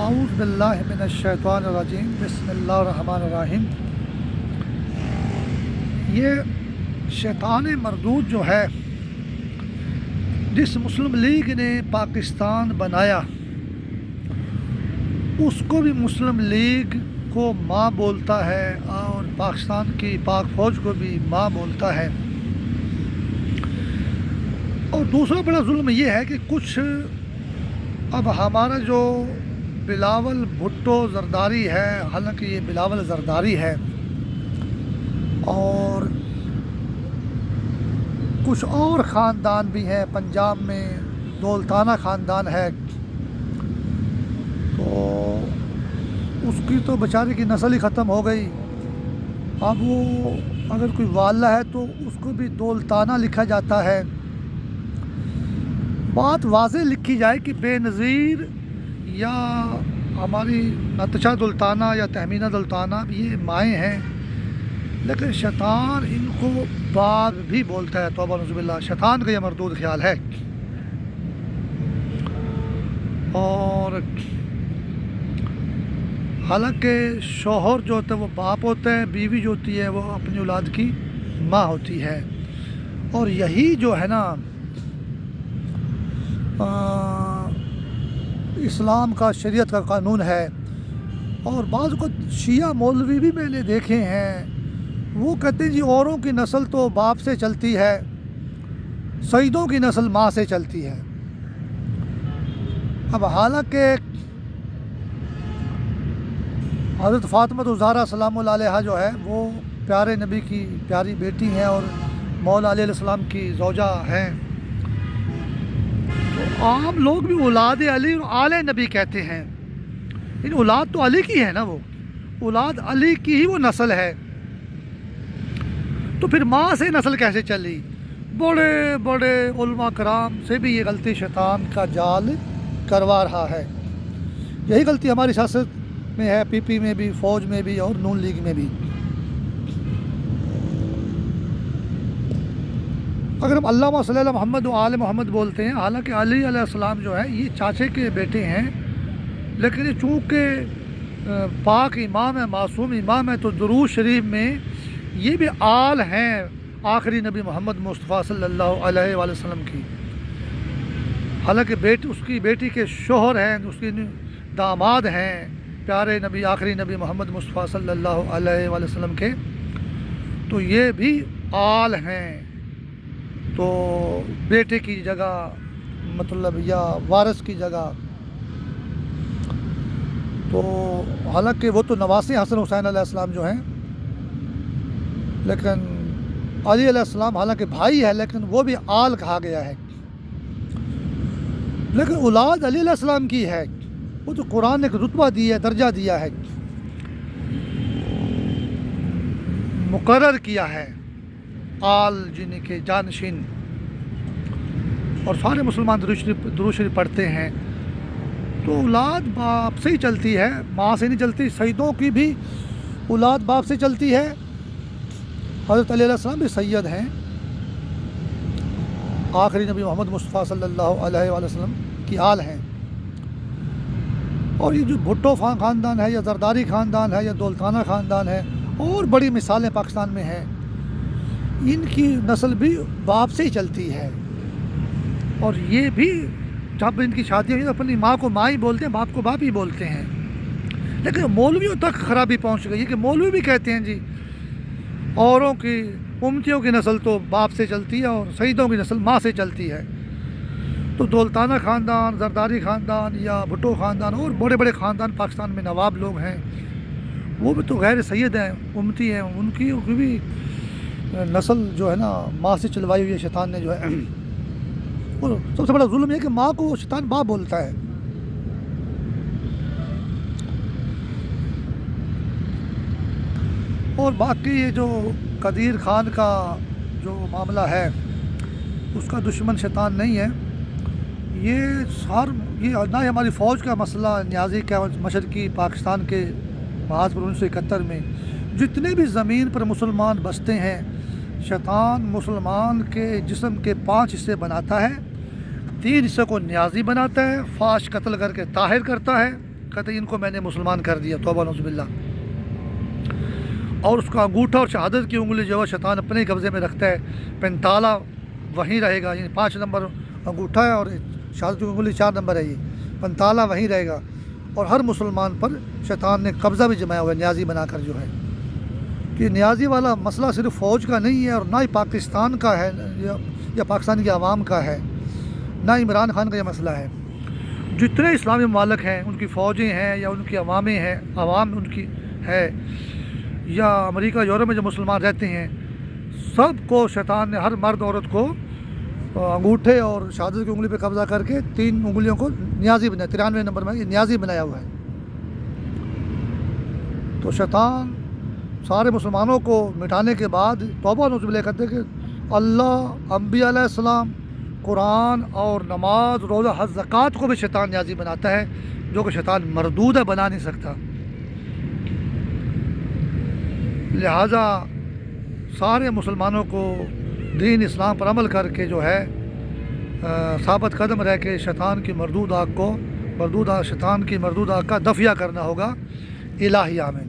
اعوذ باللہ من الشیطان الرجیم بسم اللہ الرحمن الرحیم۔ یہ شیطان مردود جو ہے، جس مسلم لیگ نے پاکستان بنایا، اس کو بھی مسلم لیگ کو ماں بولتا ہے اور پاکستان کی پاک فوج کو بھی ماں بولتا ہے۔ اور دوسرا بڑا ظلم یہ ہے کہ کچھ اب ہمارا جو بلاول بھٹو زرداری ہے، حالانکہ یہ بلاول زرداری ہے، اور کچھ اور خاندان بھی ہیں پنجاب میں، دولتانہ خاندان ہے، تو اس کی تو بیچارے کی نسل ہی ختم ہو گئی۔ اب وہ اگر کوئی والہ ہے تو اس کو بھی دولتانہ لکھا جاتا ہے۔ بات واضح لکھی جائے کہ بے نظیر یا ہماری نتشہ دولتانہ یا تہمینہ دولتانہ یہ مائیں ہیں، لیکن شیطان ان کو باغ بھی بولتا ہے۔ توبہ نعوذ باللہ، شیطان کا یہ مردود خیال ہے۔ اور حالانکہ شوہر جو ہوتا ہے وہ باپ ہوتا ہے، بیوی جو ہوتی ہے وہ اپنی اولاد کی ماں ہوتی ہے، اور یہی جو ہے نا اسلام کا، شریعت کا قانون ہے۔ اور بعض کو شیعہ مولوی بھی میں نے دیکھے ہیں، وہ کہتے ہیں جی اوروں کی نسل تو باپ سے چلتی ہے، سیدوں کی نسل ماں سے چلتی ہے۔ اب حالانکہ حضرت فاطمہ الزہرا سلام اللہ علیہا جو ہے وہ پیارے نبی کی پیاری بیٹی ہیں اور مولا علیہ السلام کی زوجہ ہیں، تو عام لوگ بھی اولاد علی اور آل نبی کہتے ہیں۔ ان اولاد تو علی کی ہے نا، وہ اولاد علی کی ہی وہ نسل ہے، تو پھر ماں سے نسل کیسے چلی؟ بڑے بڑے علماء کرام سے بھی یہ غلطی شیطان کا جال کروا رہا ہے۔ یہی غلطی ہماری سیاست میں ہے، پی پی میں بھی، فوج میں بھی اور نون لیگ میں بھی۔ اگر ہم علامہ صلی اللہ محمد و آل محمد بولتے ہیں، حالانکہ علی علیہ السلام جو ہے یہ چاچے کے بیٹے ہیں، لیکن یہ چونکہ پاک امام ہے، معصوم امام ہے، تو درود شریف میں یہ بھی آل ہیں آخری نبی محمد مصطفیٰ صلی اللہ علیہ وآلہ وسلم کی۔ حالانکہ اس کی بیٹی کے شوہر ہیں، اس کی داماد ہیں پیارے نبی، آخری نبی محمد مصطفیٰ صلی اللہ علیہ وآلہ وسلم کے، تو یہ بھی آل ہیں۔ تو بیٹے کی جگہ مطلب یا وارث کی جگہ، تو حالانکہ وہ تو نواسی حسن حسین علیہ السلام جو ہیں، لیکن علی علیہ السلام حالانکہ بھائی ہے لیکن وہ بھی آل کہا گیا ہے۔ لیکن اولاد علی علیہ السلام کی ہے، وہ تو قرآن نے ایک رتبہ دیا ہے، درجہ دیا ہے، مقرر کیا ہے، آل جن کے جانشین۔ اور سارے مسلمان درود شریف پڑھتے ہیں، تو اولاد باپ سے ہی چلتی ہے، ماں سے نہیں چلتی۔ سیدوں کی بھی اولاد باپ سے چلتی ہے، حضرت علی علیہ السلام بھی سید ہیں، آخری نبی محمد مصطفیٰ صلی اللہ علیہ وآلہ وسلم کی آل ہیں۔ اور یہ جو بھٹو خاندان ہے یا زرداری خاندان ہے یا دولتانہ خاندان ہے، اور بڑی مثالیں پاکستان میں ہیں، ان کی نسل بھی باپ سے ہی چلتی ہے۔ اور یہ بھی جب ان کی شادی ہوئی تو اپنی ماں کو ماں ہی بولتے ہیں، باپ کو باپ ہی بولتے ہیں۔ لیکن مولویوں تک خرابی پہنچ گئی ہے کہ مولوی بھی کہتے ہیں جی اوروں کی امتیوں کی نسل تو باپ سے چلتی ہے اور سیدوں کی نسل ماں سے چلتی ہے۔ تو دولتانہ خاندان، زرداری خاندان یا بھٹو خاندان اور بڑے بڑے خاندان پاکستان میں نواب لوگ ہیں، وہ بھی تو غیر سید ہیں، امتی ہیں، ان کی بھی نسل جو ہے نا ماں سے چلوائی ہوئی ہے شیطان نے جو ہے۔ اور سب سے بڑا ظلم یہ کہ ماں کو شیطان باپ بولتا ہے۔ اور باقی یہ جو قدیر خان کا جو معاملہ ہے، اس کا دشمن شیطان نہیں ہے، یہ نہ ہی ہماری فوج کا مسئلہ نیازی کا مشرقی پاکستان کے محاذ پر 1971 میں جتنے بھی زمین پر مسلمان بستے ہیں، شیطان مسلمان کے جسم کے 5 حصے بناتا ہے، 3 حصے کو نیازی بناتا ہے، فاش قتل کر کے طاہر کرتا ہے، کہتے ہیں ان کو میں نے مسلمان کر دیا، توبہ نعوذ باللہ. اور اس کا انگوٹھا اور شہادت کی انگلی جو ہے شیطان اپنے قبضے میں رکھتا ہے. 45 وہیں رہے گا، یعنی 5 نمبر انگوٹھا ہے اور شہادت کی انگلی 4 نمبر ہے. یہ 45 وہیں رہے گا. اور ہر مسلمان پر شیطان نے قبضہ بھی جمایا ہوا ہے نیازی بنا کر جو ہے. کہ نیازی والا مسئلہ صرف فوج کا نہیں ہے، اور نہ ہی پاکستان کا ہے یا پاکستان کے عوام کا ہے، نہ عمران خان کا یہ مسئلہ ہے. جتنے اسلامی ممالک ہیں، ان کی فوجیں ہیں یا ان کی عوامیں ہیں، عوام ان کی ہے، یا امریکہ یورپ میں جو مسلمان رہتے ہیں، سب کو شیطان نے، ہر مرد عورت کو انگوٹھے اور شہادت کی انگلی پہ قبضہ کر کے 3 انگلیوں کو نیازی بنایا. 93 نمبر میں یہ نیازی بنایا ہوا ہے. تو شیطان سارے مسلمانوں کو مٹانے کے بعد توبہ نعوذ باللہ کرتے کہ اللہ، انبیاء علیہ السلام، قرآن اور نماز، روزہ، حج، زکوٰۃ کو بھی شیطان نیازی بناتا ہے، جو کہ شیطان مردود ہے، بنا نہیں سکتا. لہٰذا سارے مسلمانوں کو دین اسلام پر عمل کر کے جو ہے ثابت قدم رہ کے شیطان کی مردود آگ کا دفیہ کرنا ہوگا. الہی آمین.